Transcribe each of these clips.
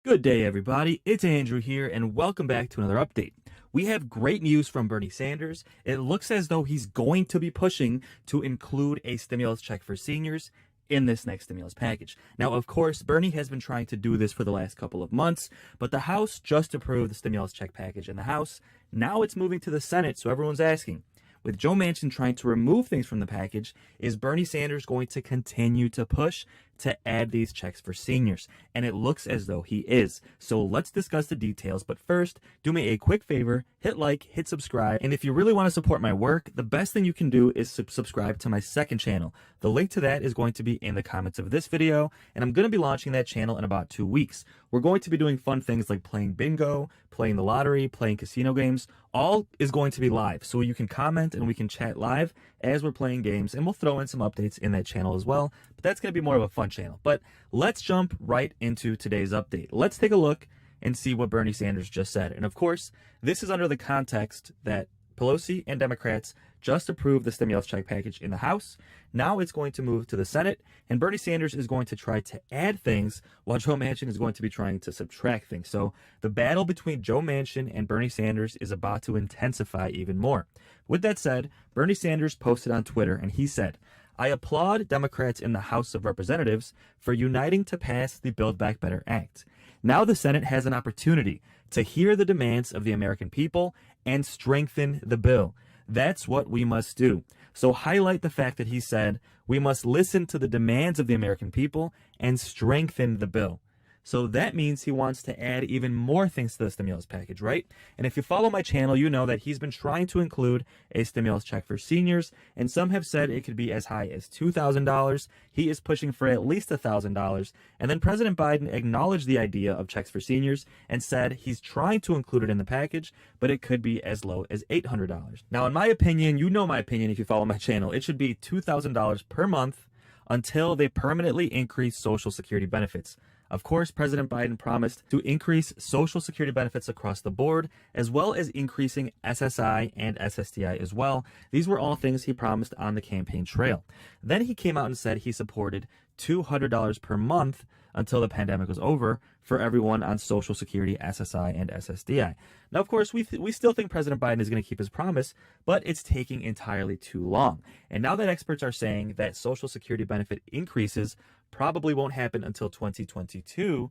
Good day, everybody. It's Andrew here, and welcome back to another update. We have great news from Bernie Sanders. It looks as though he's going to be pushing to include a stimulus check for seniors in this next stimulus package. Now, of course, Bernie has been trying to do this for the last couple of months, but the House just approved the stimulus check package in the House. Now it's moving to the Senate, so everyone's asking, with Joe Manchin trying to remove things from the package, is Bernie Sanders going to continue to push to add these checks for seniors? And it looks as though he is. So let's discuss the details. But first, do me a quick favor, hit like, hit subscribe. And if you really want to support my work, the best thing you can do is subscribe to my second channel. The link to that is going to be in the comments of this video. And I'm going to be launching that channel in about 2 weeks. We're going to be doing fun things like playing bingo, playing the lottery, playing casino games. All is going to be live. So you can comment and we can chat live as we're playing games. And we'll throw in some updates in that channel as well. But that's going to be more of a fun channel. But let's jump right into today's update. Let's take a look and see what Bernie Sanders just said. And of course, this is under the context that Pelosi and Democrats just approved the stimulus check package in the House. Now it's going to move to the Senate, and Bernie Sanders is going to try to add things while Joe Manchin is going to be trying to subtract things. So the battle between Joe Manchin and Bernie Sanders is about to intensify even more. With that said, Bernie Sanders posted on Twitter, and he said, "I applaud Democrats in the House of Representatives for uniting to pass the Build Back Better Act. Now the Senate has an opportunity to hear the demands of the American people and strengthen the bill. That's what we must do." So highlight the fact that he said, we must listen to the demands of the American people and strengthen the bill. So that means he wants to add even more things to the stimulus package, right? And if you follow my channel, you know that he's been trying to include a stimulus check for seniors, and some have said it could be as high as $2,000. He is pushing for at least $1,000. And then President Biden acknowledged the idea of checks for seniors and said he's trying to include it in the package, but it could be as low as $800. Now, in my opinion, you know my opinion if you follow my channel, it should be $2,000 per month until they permanently increase Social Security benefits. Of course, President Biden promised to increase Social Security benefits across the board, as well as increasing SSI and SSDI as well. These were all things he promised on the campaign trail. Then he came out and said he supported $200 per month until the pandemic was over for everyone on Social Security, SSI, and SSDI. Now, of course, we still think President Biden is going to keep his promise, but it's taking entirely too long. And now that experts are saying that Social Security benefit increases probably won't happen until 2022,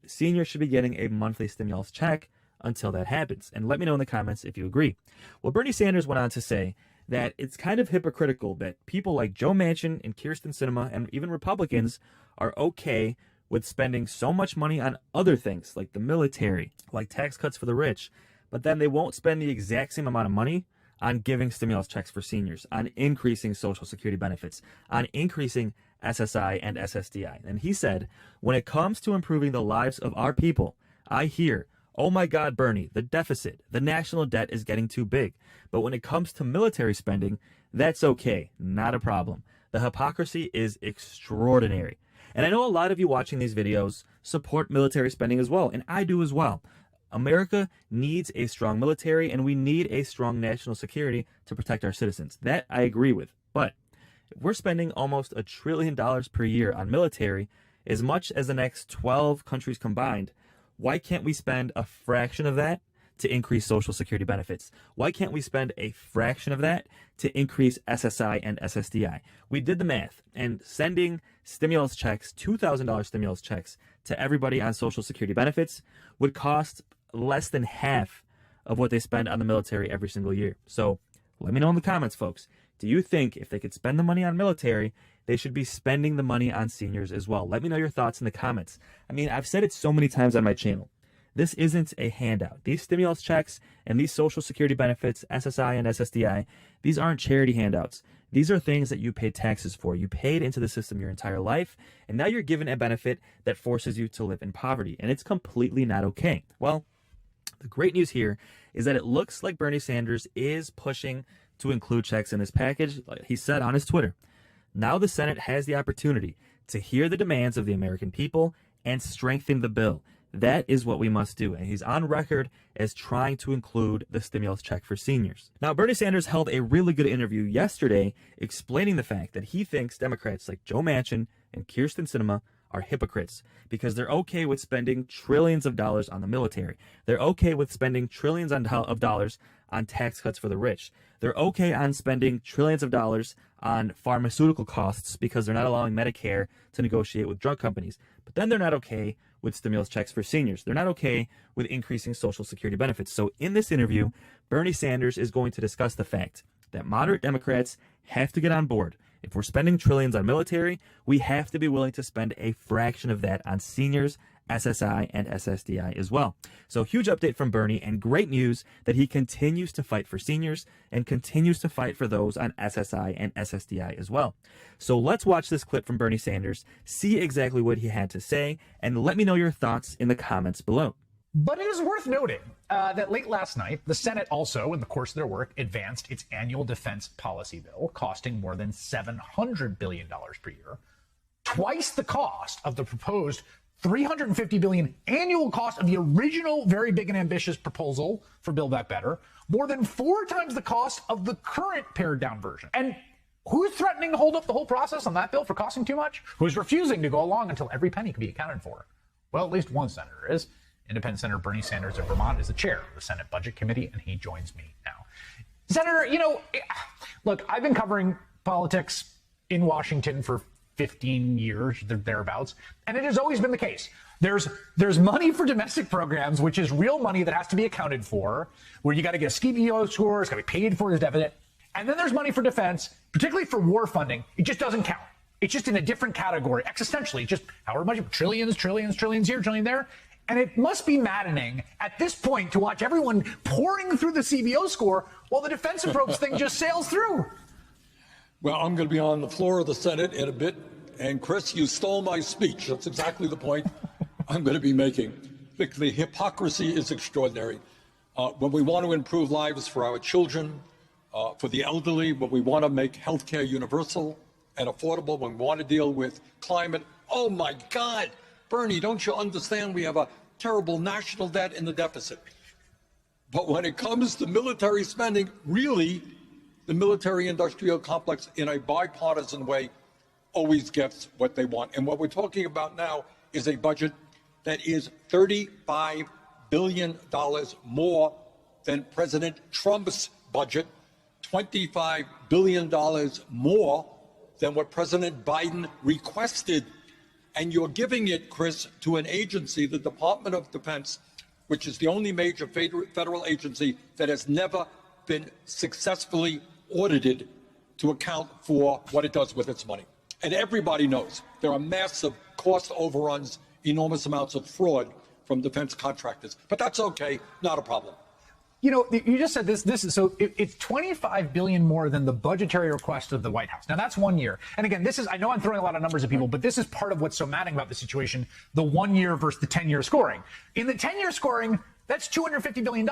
seniors should be getting a monthly stimulus check until that happens. And let me know in the comments if you agree. Well, Bernie Sanders went on to say that it's kind of hypocritical that people like Joe Manchin and Kyrsten Sinema and even Republicans are okay with spending so much money on other things like the military, like tax cuts for the rich, but then they won't spend the exact same amount of money on giving stimulus checks for seniors, on increasing Social Security benefits, on increasing SSI and SSDI. And he said, when it comes to improving the lives of our people, I hear, oh my God, Bernie, the deficit, the national debt is getting too big. But when it comes to military spending, that's okay, not a problem. The hypocrisy is extraordinary. And I know a lot of you watching these videos support military spending as well, and I do as well. America needs a strong military, and we need a strong national security to protect our citizens. That I agree with. But if we're spending almost $1 trillion per year on military, as much as the next 12 countries combined, why can't we spend a fraction of that to increase Social Security benefits? Why can't we spend a fraction of that to increase SSI and SSDI? We did the math, and sending stimulus checks, $2,000 stimulus checks to everybody on Social Security benefits would cost less than half of what they spend on the military every single year. So let me know in the comments, folks. Do you think if they could spend the money on military, they should be spending the money on seniors as well? Let me know your thoughts in the comments. I mean, I've said it so many times on my channel. This isn't a handout. These stimulus checks and these Social Security benefits, SSI and SSDI, these aren't charity handouts. These are things that you paid taxes for. You paid into the system your entire life, and now you're given a benefit that forces you to live in poverty, and it's completely not okay. Well, the great news here is that it looks like Bernie Sanders is pushing to include checks in this package. Like he said on his Twitter, now the Senate has the opportunity to hear the demands of the American people and strengthen the bill. That is what we must do. And he's on record as trying to include the stimulus check for seniors. Now, Bernie Sanders held a really good interview yesterday explaining the fact that he thinks Democrats like Joe Manchin and Kyrsten Sinema are hypocrites because they're okay with spending trillions of dollars on the military. They're okay with spending trillions of dollars on tax cuts for the rich. They're okay on spending trillions of dollars on pharmaceutical costs because they're not allowing Medicare to negotiate with drug companies. But then they're not okay with stimulus checks for seniors. They're not okay with increasing Social Security benefits. So in this interview, Bernie Sanders is going to discuss the fact that moderate Democrats have to get on board. If we're spending trillions on military, we have to be willing to spend a fraction of that on seniors, SSI, and SSDI as well. So huge update from Bernie, and great news that he continues to fight for seniors and continues to fight for those on SSI and SSDI as well. So let's watch this clip from Bernie Sanders, see exactly what he had to say, and let me know your thoughts in the comments below. But it is worth noting that late last night, the Senate also, in the course of their work, advanced its annual defense policy bill, costing more than $700 billion per year, twice the cost of the proposed $350 billion annual cost of the original very big and ambitious proposal for Build Back Better, more than 4 times the cost of the current pared down version. And who's threatening to hold up the whole process on that bill for costing too much? Who's refusing to go along until every penny can be accounted for? Well, at least one senator is. Independent Senator Bernie Sanders of Vermont is the chair of the Senate Budget Committee, and he joins me now. Senator, look, I've been covering politics in Washington for 15 years, thereabouts, and it has always been the case. There's money for domestic programs, which is real money that has to be accounted for, where you got to get a CBO score, it's got to be paid for as deficit. And then there's money for defense, particularly for war funding. It just doesn't count. It's just in a different category, existentially, just however much, trillions here, trillion there. And it must be maddening at this point to watch everyone pouring through the CBO score while the defense approach thing just sails through. Well, I'm going to be on the floor of the Senate in a bit. And Chris, you stole my speech. That's exactly the point I'm going to be making. The hypocrisy is extraordinary. When we want to improve lives for our children, for the elderly, when we want to make healthcare universal and affordable, when we want to deal with climate, oh my God, Bernie, don't you understand we have a terrible national debt in the deficit? But when it comes to military spending, really, the military-industrial complex, in a bipartisan way, always gets what they want. And what we're talking about now is a budget that is $35 billion more than President Trump's budget, $25 billion more than what President Biden requested. And you're giving it, Chris, to an agency, the Department of Defense, which is the only major federal agency that has never been successfully audited to account for what it does with its money. And everybody knows there are massive cost overruns, enormous amounts of fraud from defense contractors. But that's okay, not a problem. You know, you just said this is so it's $25 billion more than the budgetary request of the White House. Now that's 1 year. And again, I know I'm throwing a lot of numbers at people, but this is part of what's so maddening about the situation, the 1 year versus the 10-year scoring. In the 10-year scoring, that's $250 billion.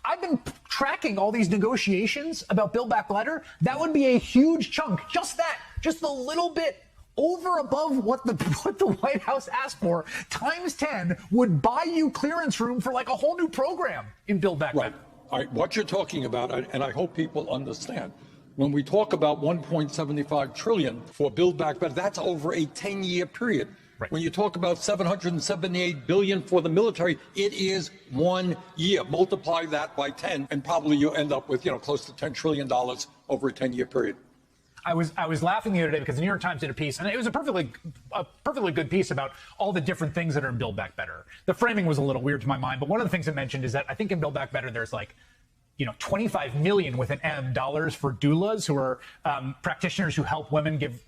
I've been tracking all these negotiations about Build Back Better. That would be a huge chunk. Just a little bit over above what the White House asked for, times 10, would buy you clearance room for like a whole new program in Build Back Better. All right, what you're talking about, and I hope people understand, when we talk about $1.75 trillion for Build Back Better, that's over a 10-year period. Right. When you talk about $778 billion for the military, it is 1 year. Multiply that by 10, and probably you end up with, close to $10 trillion over a 10-year period. I was laughing the other day because the New York Times did a piece, and it was a perfectly good piece about all the different things that are in Build Back Better. The framing was a little weird to my mind, but one of the things it mentioned is that I think in Build Back Better there's like, 25 million with an M dollars for doulas, who are practitioners who help women give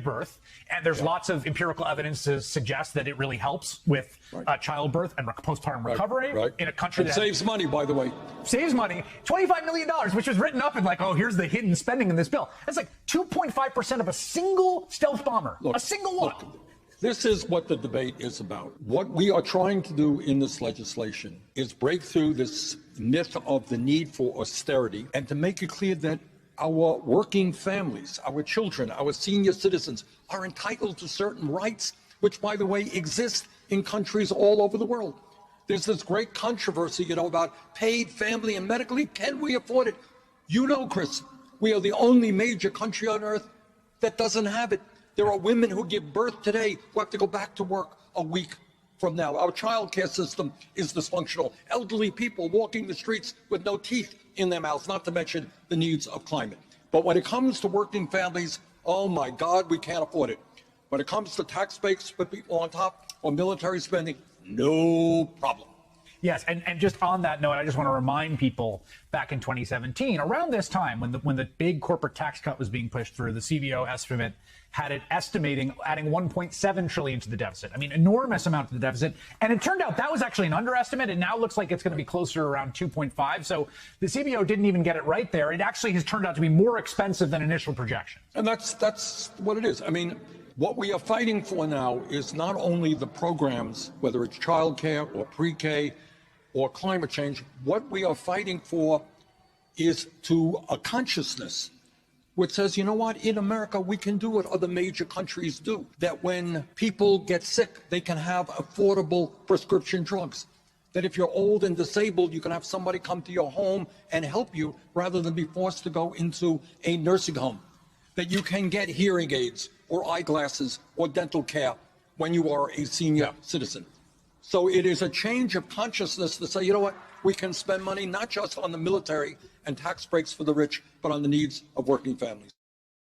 birth. And there's lots of empirical evidence to suggest that it really helps with childbirth and postpartum recovery in a country that saves money, by the way. Saves money. $25 million, which was written up in like, oh, here's the hidden spending in this bill. That's like 2.5% of a single stealth bomber. A single one. Look, this is what the debate is about. What we are trying to do in this legislation is break through this myth of the need for austerity and to make it clear that our working families, our children, our senior citizens are entitled to certain rights, which, by the way, exist in countries all over the world. There's this great controversy, about paid family and medical leave. Can we afford it? Chris, we are the only major country on earth that doesn't have it. There are women who give birth today who have to go back to work a week from now. Our child care system is dysfunctional. Elderly people walking the streets with no teeth in their mouths, not to mention the needs of climate. But when it comes to working families, oh my God, we can't afford it. When it comes to tax breaks for people on top or military spending, no problem. Yes, and just on that note, I just want to remind people back in 2017, around this time when the big corporate tax cut was being pushed through, the CBO estimate had it estimating adding 1.7 trillion to the deficit. I mean, enormous amount to the deficit. And it turned out that was actually an underestimate. It now looks like it's going to be closer to around 2.5. So the CBO didn't even get it right there. It actually has turned out to be more expensive than initial projections. And that's what it is. I mean, what we are fighting for now is not only the programs, whether it's childcare or pre-K or climate change. What we are fighting for is a consciousness which says, you know what, in America, we can do what other major countries do, that when people get sick, they can have affordable prescription drugs. That if you're old and disabled, you can have somebody come to your home and help you rather than be forced to go into a nursing home. That you can get hearing aids or eyeglasses or dental care when you are a senior citizen. So it is a change of consciousness to say, you know what, we can spend money not just on the military and tax breaks for the rich, but on the needs of working families.